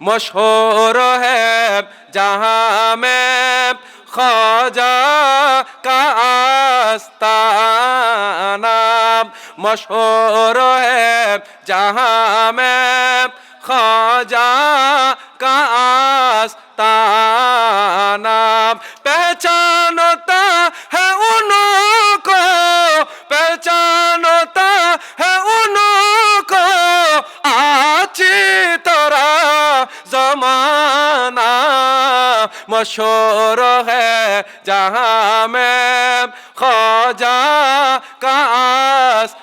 मशहूर है जहां में ख्वाजा का आस्ताना, मशहूर है जहां में ख्वाजा का आस्ताना। पहचानता है उनको, पहचानता है उनको अच्छी तरह जमाना। मशहूर है जहां में ख्वाजा का आस्ताना।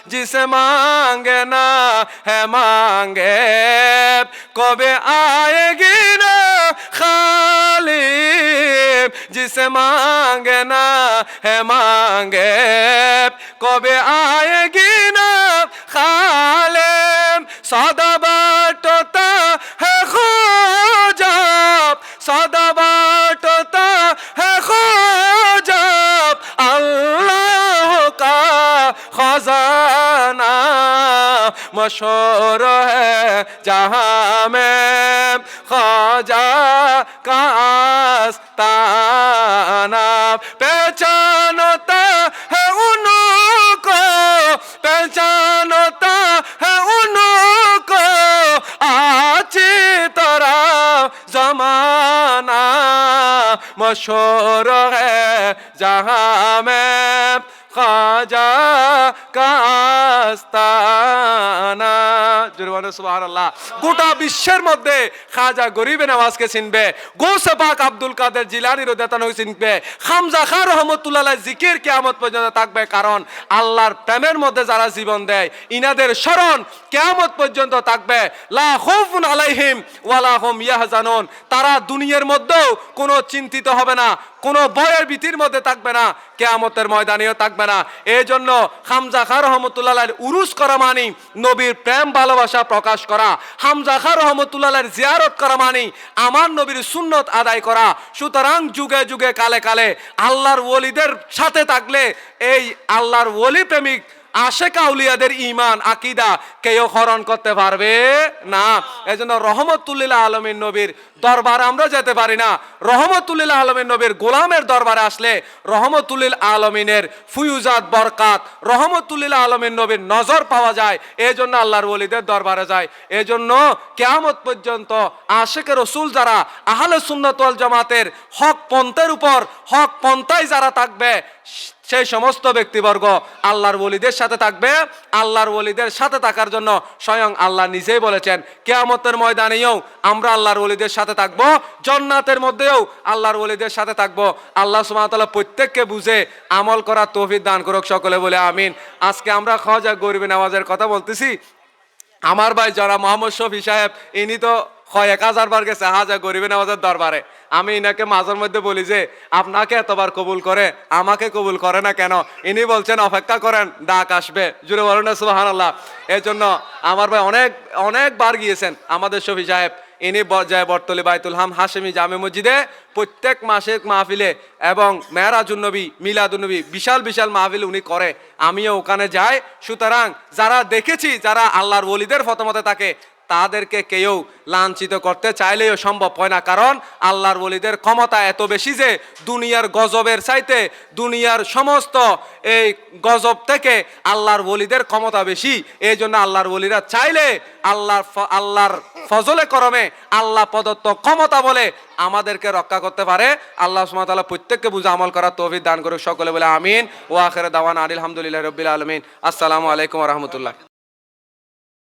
जिसे मांगे ना है मांगे, कबे आएगी ना खाली। जिसे मांगे ना है मांगे, कबे आएगी ना खाली। सदा बाटता है ख्वाजा, सदा बाटता है ख्वाजा, अल्लाह का खजाना। मशहूर है जहां में ख्वाजा का आस्ताना। पहचानता है उनको, पहचानता है उनको अच्छी तरह जमाना। मशहूर है जहां में ख्वाजा का आस्ताना। जुरवाना सुबहानाल्लाह। গোটা বিশ্বের মধ্যে খাজা গরিবে নওয়াজকে চিনবে, গৌসে পাক আব্দুল কাদের জিলানী রাদিয়াল্লাহু আনহু চিনবে, খামজা খান রাহমাতুল্লাহ আলাইহি জিকির কিয়ামত পর্যন্ত থাকবে। কারণ আল্লাহর প্রেমের মধ্যে যারা জীবন দেয় ইনাদের স্মরণ কিয়ামত পর্যন্ত থাকবে। লা খাউফুন আলাইহিম ওয়ালা হুম ইয়াহজানুন। তারা দুনিয়ার মধ্যেও কোনো চিন্তিত হবে না, কোনো ভয়ের ভীতির মধ্যে থাকবে না, কিয়ামতের ময়দানেও থাকবে না। এই জন্য হামজা খান রহমতুল্লাহ আলাইহির উরুস করা মানে নবীর প্রেম ভালোবাসা প্রকাশ করা। হামজা খান রহমতুল্লাহ আলাইহির জিয়ারত করা মানে আমার নবীর সুন্নত আদায় করা। সুতরাং যুগে যুগে কালে কালে আল্লাহর ওলিদের সাথে থাকলে এই আল্লাহর ওলি প্রেমিক আশেক আউলিয়াদের ঈমান আকীদা কেউ হরণ করতে পারবে না। এজন্য রহমতুল্লিল আলমীর নবীর দরবারে আমরা যেতে পারি না। রহমতুল্লিল আলমীর নবীর গোলামের দরবারে আসলে রহমতুল্লিল আলমিনের ফুয়ুজাত বরকাত, রহমতুল্লিল আলমীর নবীর নজর পাওয়া যায়। এই জন্য আল্লাহর ওলিদের দরবারে যায়। এই জন্য কিয়ামত পর্যন্ত আশেকে রসুল যারা আহলে সুন্নাত ওয়াল জামাতের হক পন্থের উপর হক পন্থায় যারা থাকবে সেই সমস্ত ব্যক্তিবর্গ আল্লাহর ওলিদের সাথে থাকবে। আল্লাহর ওলিদের সাথে থাকার জন্য স্বয়ং আল্লাহ নিজেই বলেছেন কিয়ামতের ময়দানেও আমরা আল্লাহর ওলিদের সাথে থাকবো, জান্নাতের মধ্যেও আল্লাহর ওলিদের সাথে থাকবো। আল্লাহ সুবহানাহু ওয়া তাআলা প্রত্যেককে বুঝে আমল করার তৌফিক দান করুক, সকলে বলে আমিন। আজকে আমরা খাজা গরিবে নওয়াজের কথা বলতেছি। আমার ভাই যারা মোহাম্মদ শফি সাহেব ইনি তো 1000 বার গেছে খাজা গরিবে নওয়াজের দরবারে। আমি ইনাকে মাঝের মধ্যে বলি যে আপনাকে এতবার কবুল করে আমাকে কবুল করে না কেন? ইনি বলছেন অপেক্ষা করেন, ডাক আসবে। জুড়ে বলেন না সুবহানাল্লাহ। এই জন্য আমার ভাই অনেকবার গিয়েছেন আমাদের শফি সাহেব। ইনি যায় বটতলী বাইতুল হাম হাশেমি জামে মসজিদে প্রত্যেক মাসে মাহফিলে এবং মেরাজুন নবী মিলাদুন নবী বিশাল বিশাল মাহফিল উনি করে, আমিও ওখানে যাই। সুতরাং যারা দেখেছি যারা আল্লাহর ওলিদের ফতমতে থাকে তাদেরকে কেউ লাঞ্ছিত করতে চাইলেও সম্ভব হয় না। কারণ আল্লাহর ওলিদের ক্ষমতা এত বেশি যে দুনিয়ার গজবের চাইতে দুনিয়ার সমস্ত এই গজব থেকে আল্লাহর ওলিদের ক্ষমতা বেশি। এই জন্য আল্লাহর ওলিরা চাইলে আল্লাহর ফজলে করমে আল্লাহ প্রদত্ত ক্ষমতা বলে আমাদেরকে রক্ষা করতে পারে। আল্লাহ সুবহানাহু ওয়া তাআলা প্রত্যেককে বুঝে আমল করার তৌফিক দান করুক, সকলে বলে আমিন। ওয়া আখিরু দাওয়ানা আলহামদুলিল্লাহি রাব্বিল আলামিন। আসসালামু আলাইকুম ওয়া রাহমাতুল্লাহ।